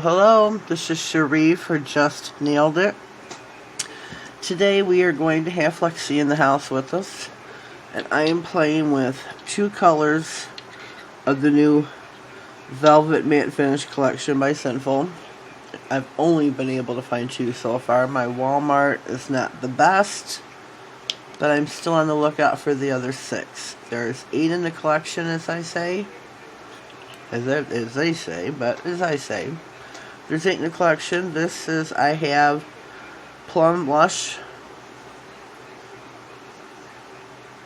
Hello, this is Cherie for Just Nailed It. Today we are going to have Lexi in the house with us, and I am playing with two colors of the new Velvet Matte Finish collection by Sinful. I've only been able to find two so far. My Walmart is not the best, but I'm still on the lookout for the other 6. There's 8 in the collection, as I say. As they say, but as I say. There's 8 in the collection. I have Plum Blush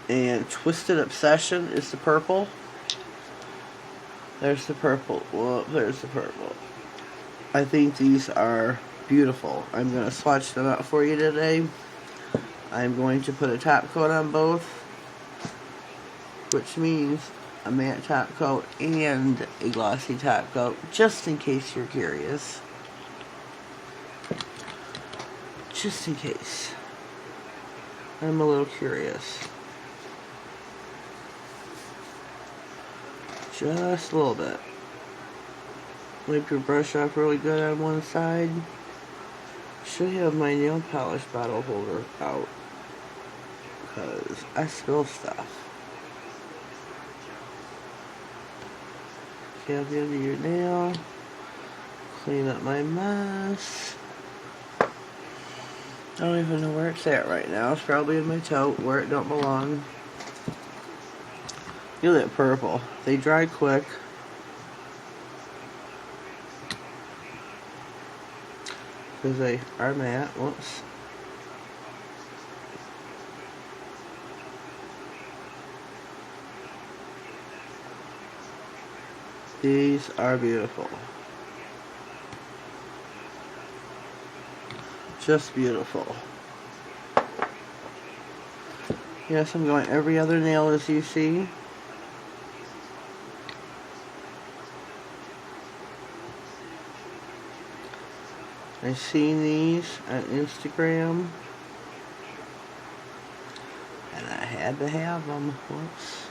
and Twisted Obsession is the purple. There's the purple. Whoa, there's the purple. I think these are beautiful. I'm going to swatch them out for you today. I'm going to put a top coat on both, which means a matte top coat and a glossy top coat, just in case you're curious. Just in case. I'm a little curious. Just a little bit. Wipe your brush off really good on one side. Should have my nail polish bottle holder out, because I spill stuff. Get the end of your nail. Clean up my mess. I don't even know where it's at right now. It's probably in my tote where it don't belong. Look at that purple. They dry quick. Because they are matte. Whoops. These are beautiful. Just beautiful. Yes, I'm going every other nail, as you see. I've seen these on Instagram, and I had to have them. Whoops.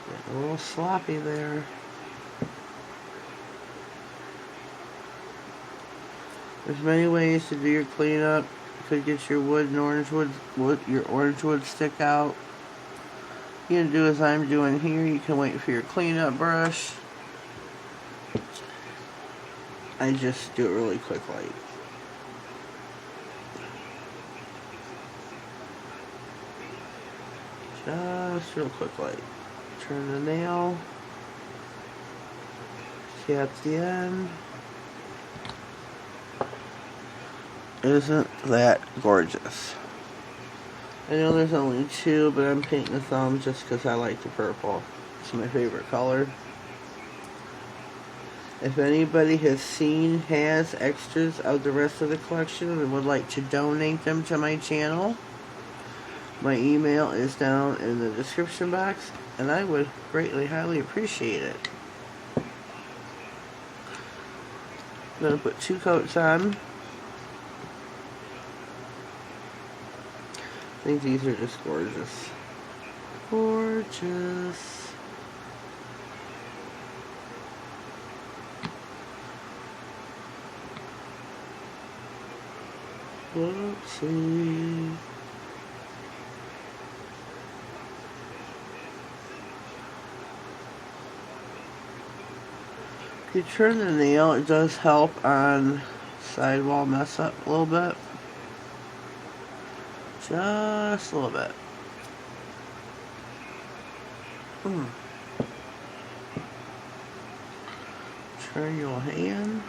Getting a little sloppy there. There's many ways to do your cleanup. You could get your wood and orange wood stick out. You can do as I'm doing here. You can wait for your cleanup brush. I just do it really quickly. Just real quickly. Turn the nail. Tap the end. Isn't that gorgeous? I know there's only 2, but I'm painting the thumb just because I like the purple. It's my favorite color. If anybody has extras of the rest of the collection and would like to donate them to my channel, my email is down in the description box, and I would greatly, highly appreciate it. I'm going to put 2 coats on. I think these are just gorgeous. Gorgeous. Whoopsie. If you turn the nail, it does help on sidewall mess up a little bit. Just a little bit. Turn your hand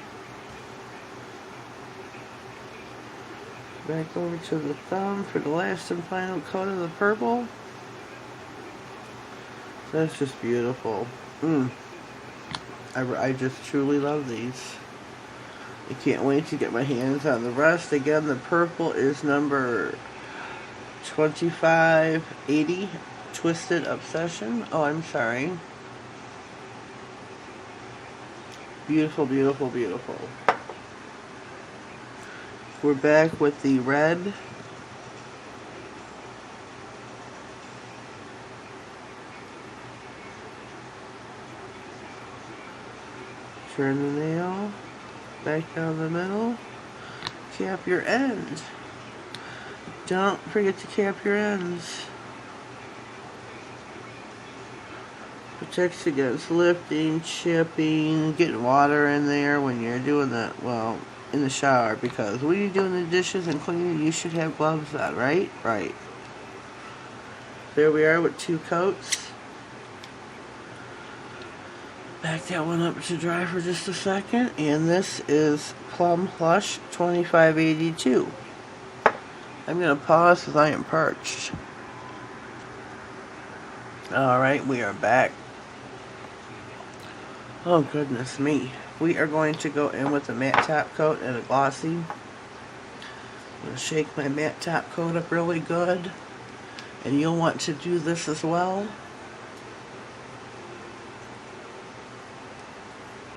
back over to the thumb for the last and final coat of the purple. That's just beautiful. I just truly love these. I can't wait to get my hands on the rest. Again, the purple is number 2580, Twisted Obsession. Oh, I'm sorry. Beautiful, beautiful, beautiful. We're back with the red. Turn the nail. back down the middle. Cap your ends. Don't forget to cap your ends. Protects against lifting, chipping, getting water in there when you're doing that, well, in the shower, because when you're doing the dishes and cleaning, you should have gloves on, right? Right. There we are with 2 coats. Back that one up to dry for just a second, and this is Plum Plush 2582. I'm going to pause because I am parched. Alright, we are back. Oh goodness me. We are going to go in with a matte top coat and a glossy. I'm going to shake my matte top coat up really good. And you'll want to do this as well.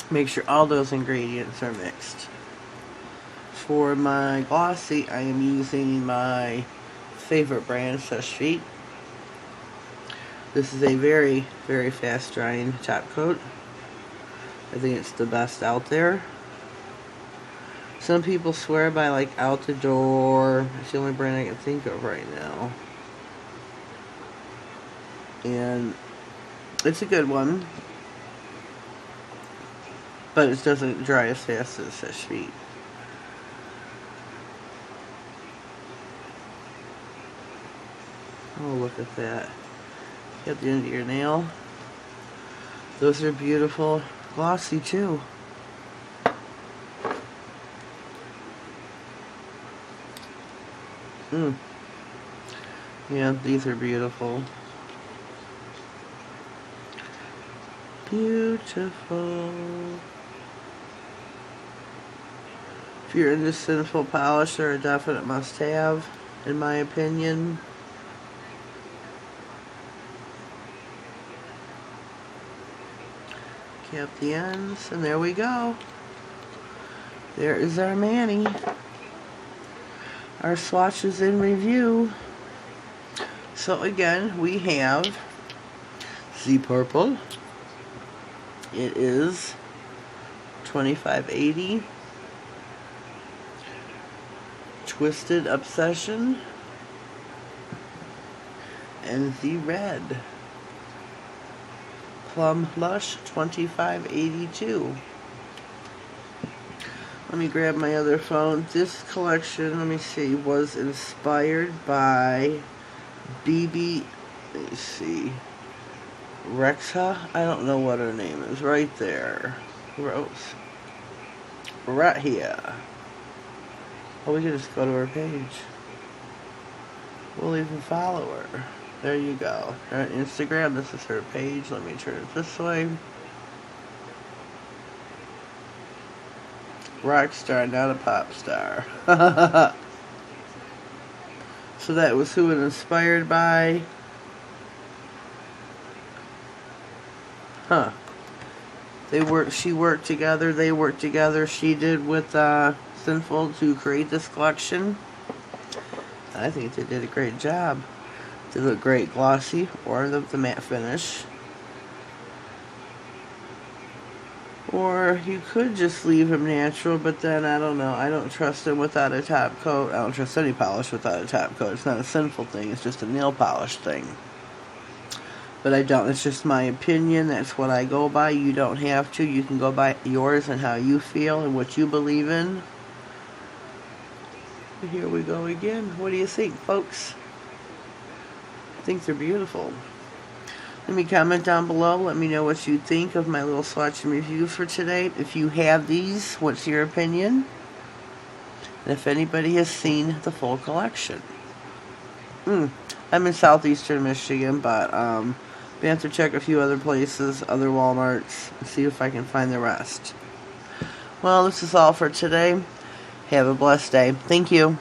Make sure all those ingredients are mixed. For my glossy, I am using my favorite brand, Sesh Feet. This is a very, very fast drying top coat. I think it's the best out there. Some people swear by like Out the Door. It's the only brand I can think of right now. And it's a good one. But it doesn't dry as fast as Sesh Feet. Oh, look at that. At the end of your nail. Those are beautiful. Glossy too. Yeah, these are beautiful. Beautiful. If you're into Sinful polish, they're a definite must-have, in my opinion. Cap the ends, and there we go. There is our Manny. Our swatches in review. So again, we have the purple. It is 2580. Twisted Obsession. And the red. Plum Plush 2582. Let me grab my other phone. This collection, let me see, was inspired by BB, let me see, Rexa? I don't know what her name is. Right there. Rose. Right here. Oh, we can just go to her page. We'll even follow her. There you go. On Instagram, this is her page. Let me turn it this way. Rock star, not a pop star. So that was who it inspired by. Huh. She worked together, they worked together, she did with Sinful to create this collection. I think they did a great job. They look great glossy, or the matte finish. Or you could just leave them natural, but then I don't know. I don't trust them without a top coat. I don't trust any polish without a top coat. It's not a Sinful thing, it's just a nail polish thing. But I don't. It's just my opinion. That's what I go by. You don't have to. You can go by yours and how you feel and what you believe in. Here we go again. What do you think, folks? I think they're beautiful. Let me comment down below. Let me know what you think of my little swatch and review for today. If you have these, what's your opinion? And if anybody has seen the full collection. I'm in southeastern Michigan, but I have to check a few other places, other Walmarts, and see if I can find the rest. Well, this is all for today. Have a blessed day. Thank you.